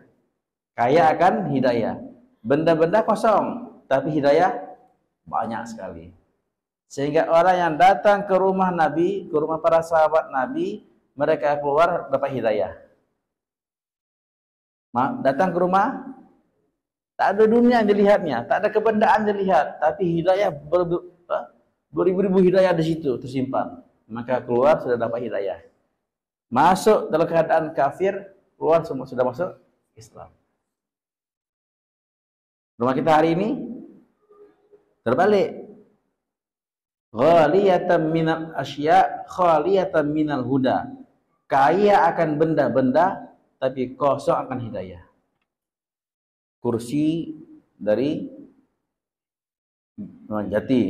Kaya akan hidayah. Benda-benda kosong, tapi hidayah banyak sekali. Sehingga orang yang datang ke rumah Nabi, ke rumah para sahabat Nabi, mereka keluar dapat hidayah. Datang ke rumah, tak ada dunia yang dilihatnya, tak ada kebendaan dilihat, tapi hidayah beribu-ribu hidayah di situ tersimpan. Maka keluar sudah dapat hidayah. Masuk dalam keadaan kafir, keluar semua sudah masuk Islam. Rumah kita hari ini terbalik. Ghaliyatan minal asya, khaliyatan minal huda. Kaya akan benda-benda, tapi kosong akan hidayah. Kursi dari Jati,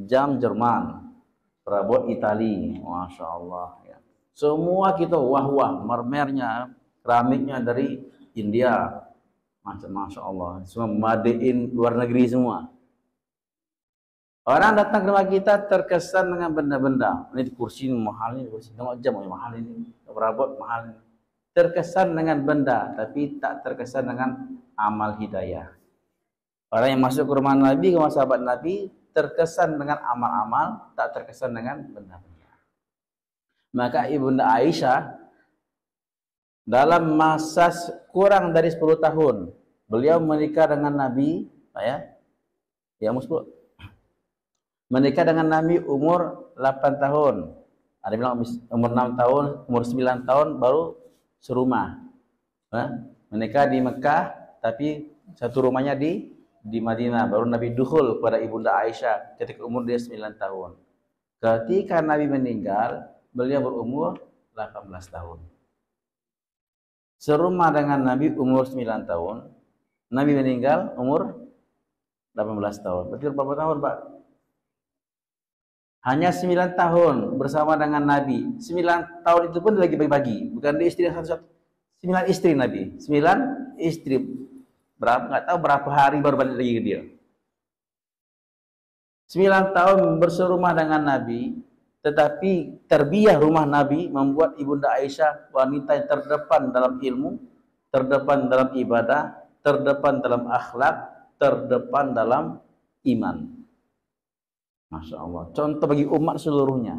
jam Jerman, perabot Itali, masya Allah. Ya. Semua kita wah-wah, mermernya, keramiknya dari India, masya Allah. Semua made in luar negeri semua. Orang datang ke rumah kita terkesan dengan benda-benda. Ini kursi ini mahal, ini kursi. Tengok jam mahal ini, perabot mahal ini. Terkesan dengan benda, tapi tak terkesan dengan amal hidayah. Orang yang masuk ke rumah Nabi, ke rumah sahabat Nabi, terkesan dengan amal-amal, tak terkesan dengan benda-benda. Maka Ibunda Aisyah dalam masa kurang dari 10 tahun, beliau menikah dengan Nabi, ya umur 10. Menikah dengan Nabi umur 8 tahun. Ada bilang umur 6 tahun, umur 9 tahun baru serumah. Menikah di Mekah, tapi satu rumahnya di Madinah. Baru Nabi dukhul kepada Ibunda Aisyah ketika umur dia 9 tahun. Ketika Nabi meninggal, beliau berumur 18 tahun. Serumah dengan Nabi umur 9 tahun. Nabi meninggal umur 18 tahun. Berarti berapa tahun, Pak? Hanya 9 tahun bersama dengan Nabi. 9 tahun itu pun lagi bagi-bagi. Bukan dia istri yang satu-satu. 9 istri Nabi. 9 istri. Nggak tahu berapa hari baru balik lagi ke dia. 9 tahun berserumah dengan Nabi. Tetapi terbiah rumah Nabi membuat Ibunda Aisyah wanita yang terdepan dalam ilmu, terdepan dalam ibadah, terdepan dalam akhlak, terdepan dalam iman. Masya Allah. Contoh bagi umat seluruhnya.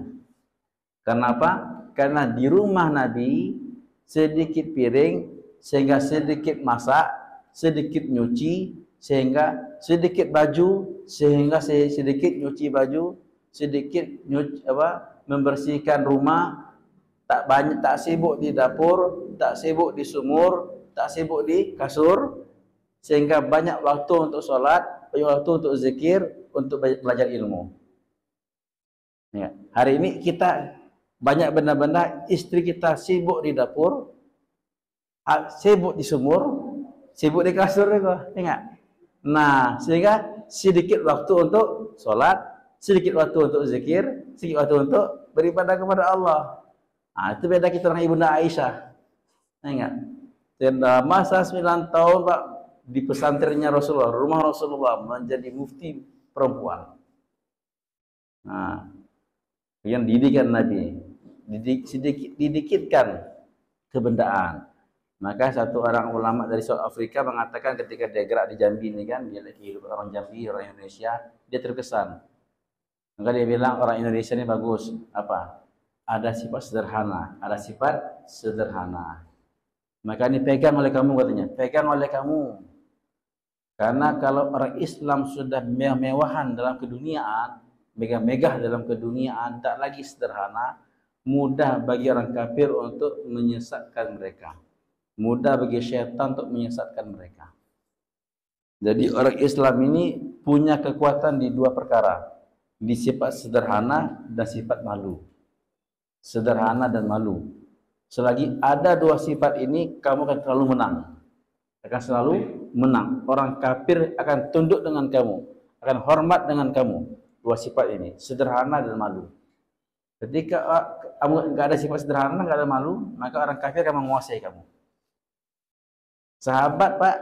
Kenapa? Karena di rumah Nabi sedikit piring sehingga sedikit masak, sedikit nyuci sehingga sedikit baju sehingga sedikit nyuci baju, sedikit membersihkan rumah, tak banyak, tak sibuk di dapur, tak sibuk di sumur, tak sibuk di kasur, sehingga banyak waktu untuk sholat, banyak waktu untuk zikir, untuk belajar ilmu. Ya. Hari ini kita banyak benda-benda, istri kita sibuk di dapur, sibuk di sumur, sibuk di kasur juga, ingat. Nah, sehingga sedikit waktu untuk sholat, sedikit waktu untuk zikir, sedikit waktu untuk beribadah kepada Allah. Nah, itu beda kita dengan Ibunda Aisyah. Ingat. Dan masa 9 tahun, Pak, di pesantrennya Rasulullah, rumah Rasulullah menjadi mufti perempuan. Nah, yang didikan Nabi, didikitkan kebendaan. Maka satu orang ulama dari South Africa mengatakan ketika dia gerak di Jambi ini kan, dia lagi hidup orang Jambi, orang Indonesia, dia terkesan. Maka dia bilang orang Indonesia ini bagus. Apa? Ada sifat sederhana, ada sifat sederhana. Maka ini pegang oleh kamu katanya, pegang oleh kamu. Karena kalau orang Islam sudah mewah-mewahan dalam keduniaan, megah-megah dalam keduniaan, tak lagi sederhana, mudah bagi orang kafir untuk menyesatkan mereka. Mudah bagi syaitan untuk menyesatkan mereka. Jadi orang Islam ini punya kekuatan di dua perkara. Di sifat sederhana dan sifat malu. Sederhana dan malu. Selagi ada dua sifat ini, kamu akan selalu menang. Akan selalu menang. Orang kafir akan tunduk dengan kamu. Akan hormat dengan kamu. Dua sifat ini, sederhana dan malu. Ketika kamu nggak ada sifat sederhana, nggak ada malu, maka orang kafir akan menguasai kamu. Sahabat, Pak,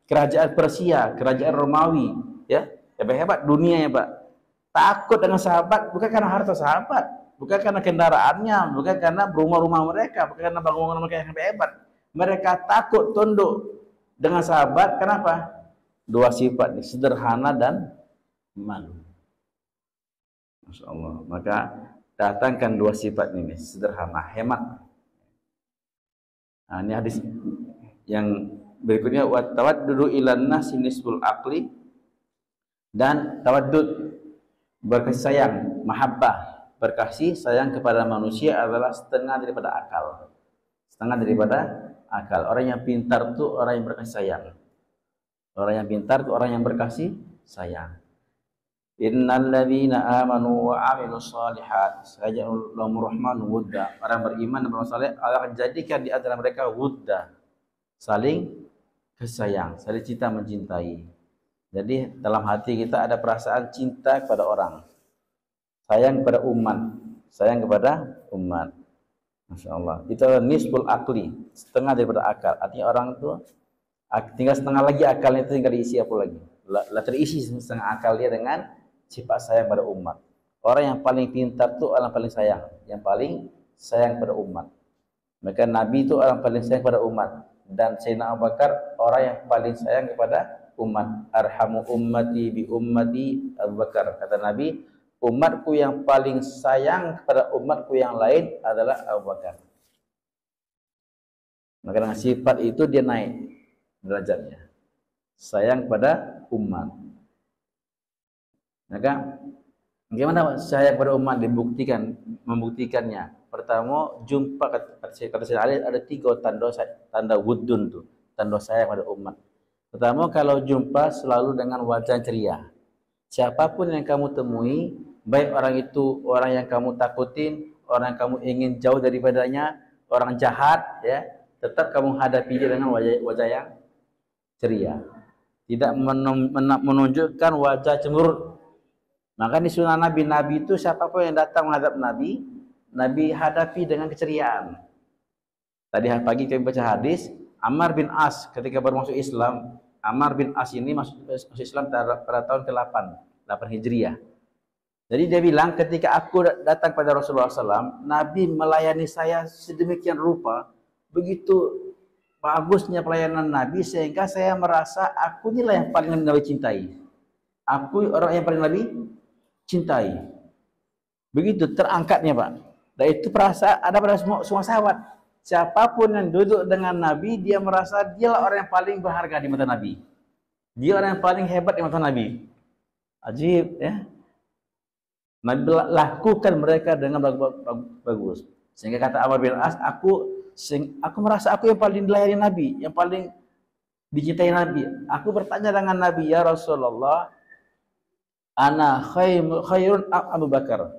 kerajaan Persia, kerajaan Romawi, ya, hebat-hebat dunia ya, Pak. Takut dengan sahabat bukan karena harta sahabat, bukan karena kendaraannya, bukan karena rumah-rumah mereka, bukan karena bangunan mereka yang hebat. Mereka takut tunduk dengan sahabat. Kenapa? Dua sifat nih, sederhana dan malu. Masya Allah. Maka datangkan dua sifat ini, sederhana, hemat. Nah, ini hadis yang berikutnya, wa tawaddudu ilan nasi nisful aqli, dan tawaddud, berkasih sayang, mahabbah, berkasih sayang kepada manusia adalah setengah daripada akal. Setengah daripada akal. Orang yang pintar itu orang yang berkasih sayang. Orang yang pintar itu orang yang berkasih sayang. Innal ladzina amanu wa 'amilus shalihat sayaj'alu lahumur rahmanu wudda. Orang beriman dan beramal saleh Allah akan jadikan di antara mereka wudda, saling kesayang, saling cinta mencintai. Jadi dalam hati kita ada perasaan cinta kepada orang, sayang kepada umat, sayang kepada umat. Masya Allah. Itu adalah nisful akli, setengah daripada akal. Artinya orang itu tinggal setengah lagi akalnya, itu tinggal diisi apa lagi. lah terisi setengah akal dia dengan sifat sayang pada umat. Orang yang paling pintar itu orang paling sayang, yang paling sayang pada umat. Maka Nabi itu orang paling sayang pada umat, dan Sayyidina Abu Bakar orang yang paling sayang kepada umat. Arhamu ummati bi ummati Abu Bakar. Kata Nabi, umatku yang paling sayang kepada umatku yang lain adalah Abu Bakar. Maka dengan sifat itu dia naik derajatnya. Sayang kepada umat. Maka bagaimana sayang kepada umat membuktikannya? Pertama, jumpa kata Sayyidina Ali ada 3 tanda wudun tuh, tanda sayang pada umat. Pertama, kalau jumpa selalu dengan wajah ceria. Siapapun yang kamu temui, baik orang itu orang yang kamu takutin, orang yang kamu ingin jauh daripadanya, orang jahat, ya, tetap kamu hadapi dia dengan wajah yang ceria. Tidak menunjukkan wajah cemberut. Maka di sunnah Nabi itu siapapun yang datang menghadap Nabi hadapi dengan keceriaan. Tadi pagi kami baca hadis, Ammar bin As ketika baru masuk Islam, Ammar bin As ini masuk Islam pada tahun ke-8 Hijriah. Jadi dia bilang, ketika aku datang pada Rasulullah SAW, Nabi melayani saya sedemikian rupa, begitu bagusnya pelayanan Nabi, sehingga saya merasa aku inilah yang paling Nabi cintai. Aku orang yang paling Nabi cintai. Begitu terangkatnya, Pak. Dan itu ada pada semua sahabat. Siapapun yang duduk dengan Nabi, dia merasa dialah orang yang paling berharga di mata Nabi. Dia orang yang paling hebat di mata Nabi. Ajib, ya. Nabi lakukan mereka dengan bagus. Sehingga kata Ammar bin As, aku merasa aku yang paling dilayani Nabi, yang paling dicintai Nabi. Aku bertanya dengan Nabi, ya Rasulullah, ana khairun Abu Bakar.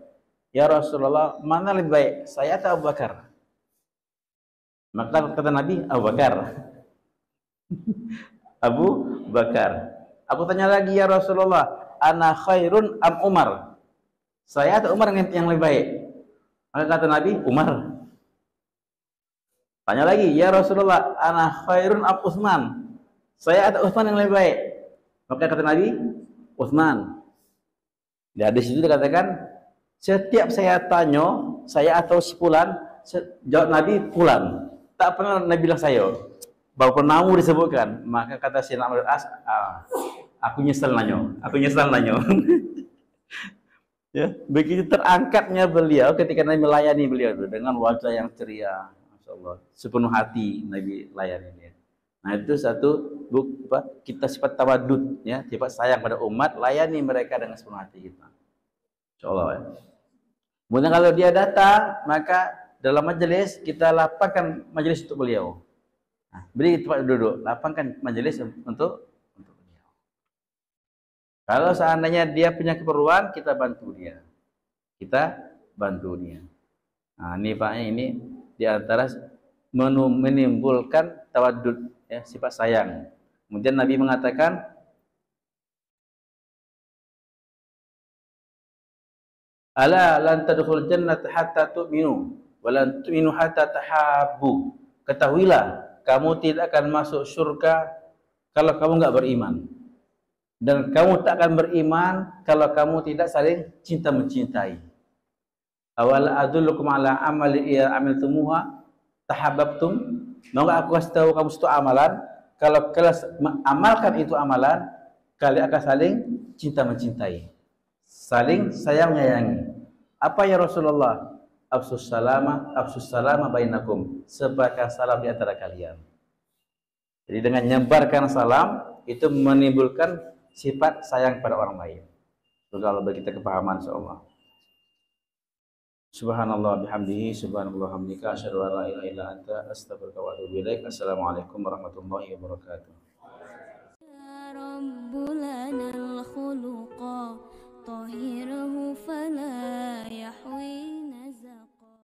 Ya Rasulullah, mana lebih baik, saya atau Abu Bakar? Maka kata Nabi, Abu Bakar. Abu Bakar. Aku tanya lagi, ya Rasulullah, ana khairun am Umar? Saya atau Umar yang lebih baik? Maka kata Nabi, Umar. Tanya lagi, ya Rasulullah, ana khairun am Utsman? Saya atau Utsman yang lebih baik? Maka kata Nabi, Utsman. Di hadis itu dikatakan, setiap saya tanya, saya atau si Fulan, jawab Nabi Fulan. Tak pernah Nabi bilang saya. Bahwa penamu disebutkan. Maka kata Sayyidina Amr As, aku nyesal nanya. Ya, begitu terangkatnya beliau ketika Nabi melayani beliau itu dengan wajah yang ceria, Masya Allah, sepenuh hati Nabi layani dia. Nah, itu satu kita sifat tawadud, ya, sifat sayang pada umat, layani mereka dengan sepenuh hati kita. Insyaallah, ya. Kemudian kalau dia datang, maka dalam majelis kita lapangkan majelis untuk beliau. Nah, beri tempat duduk, lapangkan majelis untuk beliau. Kalau seandainya dia punya keperluan, kita bantu dia. Nah, ini Pak, ini di antara menimbulkan tawadud, ya, sifat sayang. Kemudian Nabi mengatakan, ala lan tadkhul jannata hatta tu'minu wa lan tu'minu hatta tahabbu. Ketahuilah, kamu tidak akan masuk surga kalau kamu enggak beriman. Dan kamu tak akan beriman kalau kamu tidak saling cinta mencintai. Awal adullukum ala amali ya amiltumuha tahabbtum. Mau aku kasih tahu kamu satu amalan, kalau kalian amalkan itu amalan, kalian akan saling cinta mencintai. Saling sayang menyayangi. Apa ya Rasulullah? Afsus salama bainakum. Sebarkan salam di antara kalian. Jadi dengan menyebarkan salam itu menimbulkan sifat sayang pada orang lain. Semoga Allah bagi kita kepahaman, insyaallah. Subhanallah bihamdihi, subhanallah hamdika, asyhadu an la ilaha illa anta, astaghfiruka wa atubu ilaik. Assalamualaikum warahmatullahi wabarakatuh.